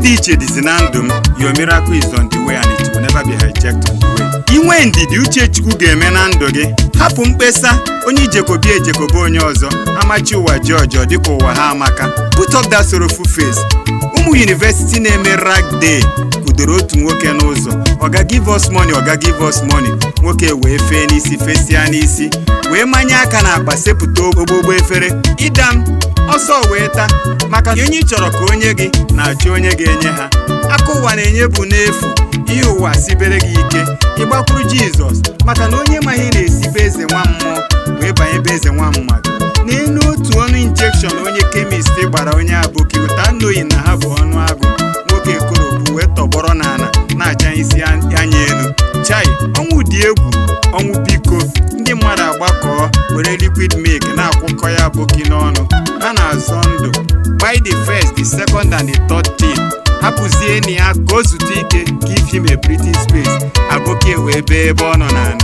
dị iche dịzi na ndụ m. Your miracle is on the way and it will never be hijacked on the way. Inwe ndidi uche Chukwu ga-eme na ndụ gị. Hapụ mkpesa onye ijekobi ejekobe onye ọzọ. Amachi ụwa George ọ dịka ụwa ha amaka. Put up that sorrowful face. Ụmụ university na-eme rag day kudoro otu nwoke n'ụzọ. Ọ ga give us money, ọ ga give us money. Nwoke wee fee n'isi, fesia n'isi, wee manye aka na akpa sepụta ogbogbo efere. Ịdam ọsọ wee taa maka onye ị chọrọ ka onye gị na-achọ onye ga-enye ha. Aka ụwa na-enye bụ n'efu. Ihe ụwa sibere gị ike ịgbakwuru Jizọs maka na onye ma ihe na-esibe eze nwa mmụọ wee banye be eze nwa mmadụ. N'elu otu ọnụ injection onye kemist gbara onye aboki ụta nnoyi na ha bụ ọnụ agụ. Nwoke korobu wee tọgbọrọ n'ala na-acha isi anya elu. Chai, ọnwụ dị egwu, ọnwụ biko. Ndị mmadụ agbakọọ were liquid milk na-akwụkọ ya aboki n'ọnụ. Ha na-azọ ndụ. By the first, the second and the third team. Hapụzie enyi ya ka o zute ike, give him a breathing space. Aboki wee bee ebe ọ nọ n'ala.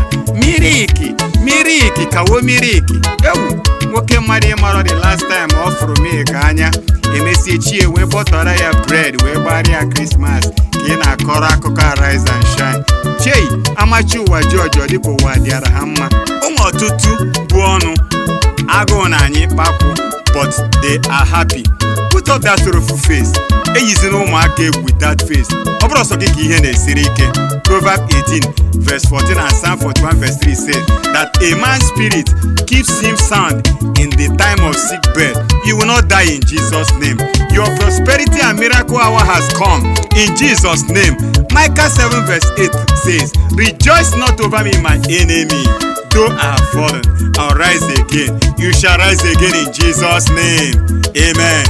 Miriki kawo miriki. Ewu nwoke mmadụ ịmarọ the last time ọ fụrụ milk anya. Emesie chie wee bọtọrọ ya bread wee gbara ya Christmas ka ị na-akọrọ akụkọ Arise and Shine. Chei, amachi ụwa George ọ dịka ụwa dịara ha mma. Ụmụ ọtụtụ bụ ọnụ agụụ na anyị kpakwu, but they are happy. Put up that sorrowful face. Eyizina ụmụaka egwu with that face. Ọ bụrụ ọsọ gị ka ihe na-esiri ike. Proverbs 18 verse 14 and Psalm 41 verse 3 says that a man's spirit keeps him sound in the time of sick bed. You will not die in Jesus' name. Your prosperity and miracle hour has come in Jesus' name. Micah 7 verse 8 says, rejoice not over me, my enemy. Though I have fallen, I'll rise again. You shall rise again in Jesus' name. Amen.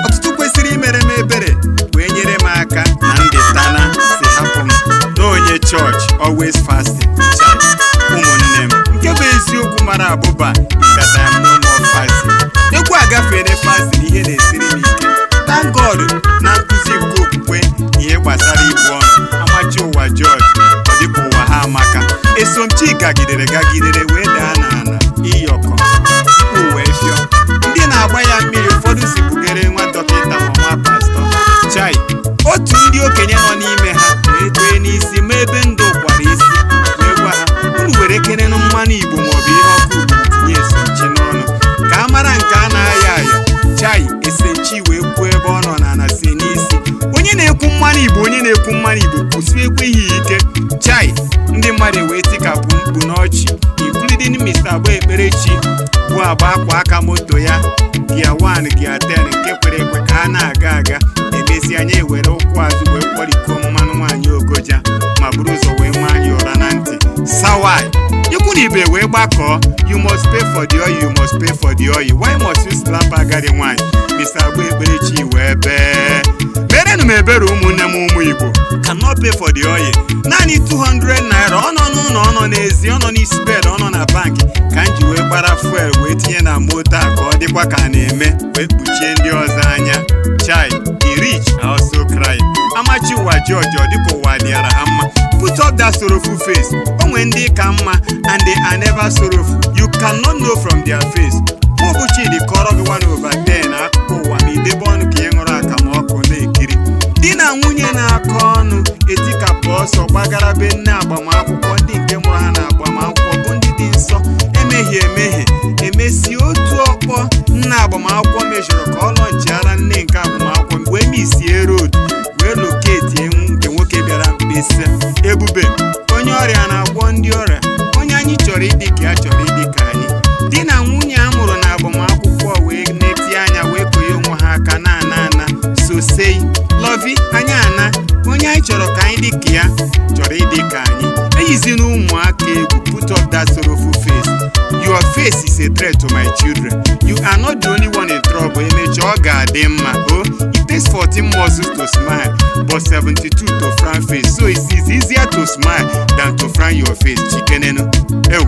Ọtụtụ kwesịrị imere m ebere wee nyere m aka na ndị tana si hapụ m n'onye church always fasting. Ụmụnne m nke bụ eziokwu mara abụba ịkata m no more fasting. Egwu agafere fasting ihe na-esiri m ike. Thank God na nkụzi nke okwukwe ihe gbasara ibu ọnụ. Amachi ụwa George ọ dịka ụwa ha amaka. Esomchi gagidere wee daa n'ala ịyọkọ uwe fịọ. Ndị na-agba ya mmiri ụfọdụ si bugere nwa dọkịta ma nwa pastọ. Chai, otu ndị okenye nọ n'ime ha wee kwee n'isi ma ebe ndụ kwara isi wee gwa ha unu were kene na mmanụ Igbo maọbụ ihe ọkụ Igbo tinye Esomchi n'ọnụ ka a mara nke a na-aya aya. Chai, Esomchi wee kwuo ebe ọ nọ na si n'isi. Onye na-ekwu mmanụ Igbo kwụsị ekweghị ike. Chai, ndị mmadụ wee tikapụ mkpu n'ọchị, including Mr. Agba Ekperechi bụ agba akwa aka moto ya gia 1 gia 10 nke kwere ekwe ka a na-aga. Emesi anya ewere ụkwụ azụ wee kpọriko mmanụ nwaanyị Ogoja ma buru ụzọ wee nwa anyị ụra na ntị. Sawai, ikwu na ibe wee gbakọọ. You must pay for the oil, you must pay for the oil. Why must you slap agadi nwaanyị? Mr. Agba Ekperechi wee bee. Merenụ m ebere ụmụnne m ụmụ Igbo. Cannot pay for the oil. Naanị 200 naira. Ọ nọ n'ụlọ, ọ nọ n'ezi, ọ nọ n'isi bed, ọ nọ na banki ka m ji wee gbara fuel wee tinye na moto a ka ọ dịkwa ka a na-eme wee kpuchie ndị ọzọ anya. Chai, the rich are also crying. Amachi ụwa George ọ dịka ụwa dịara ha mma. Put up that sorrowful face. O nwee ndị ka mma and they are never sorrowful. You cannot know from their face. Ụbọchị dị kọrọ gị 1/10 akụkọ ụwa ma idebe ọnụ ka ị ṅụrụ akamọkụ na-ekiri. Di na nwunye na-akọ ọnụ etikapụ ọsọ gbagara be nne agbamakwụkwọ. Ndị nke mụrụ ha na agbamakwụkwọ bụ ndị dị nsọ. Emeghị eme agbamakwụkwọ mejọrọ ka ọ lọnchiara nne nke agbamakwụkwọ mgbe misie road wee loketi nke nwoke bịara mkpesa. Ebube, onye ọrịa na-agwọ ndị ọrịa, onye anyị chọrọ ịdị ka ya chọrọ ịdị ka anyị. Di na nwunye a mụrụ na agbamakwụkwọ wee neti anya wee konye onwe ha aka na ana so say Lovi anyị ana onye anyị chọrọ ka anyị dị ka ya chọrọ ịdị ka anyị. Eyizina ụmụaka egwu, put up that sorrowful face. Your face is a threat to my children. You are not the only one in trouble. Emecha ọ ga-adị mma. Oh, it takes 14 muscles to smile, but 72 to frown face. So it is easier to smile than to frown your face. Chikenenu. Ew.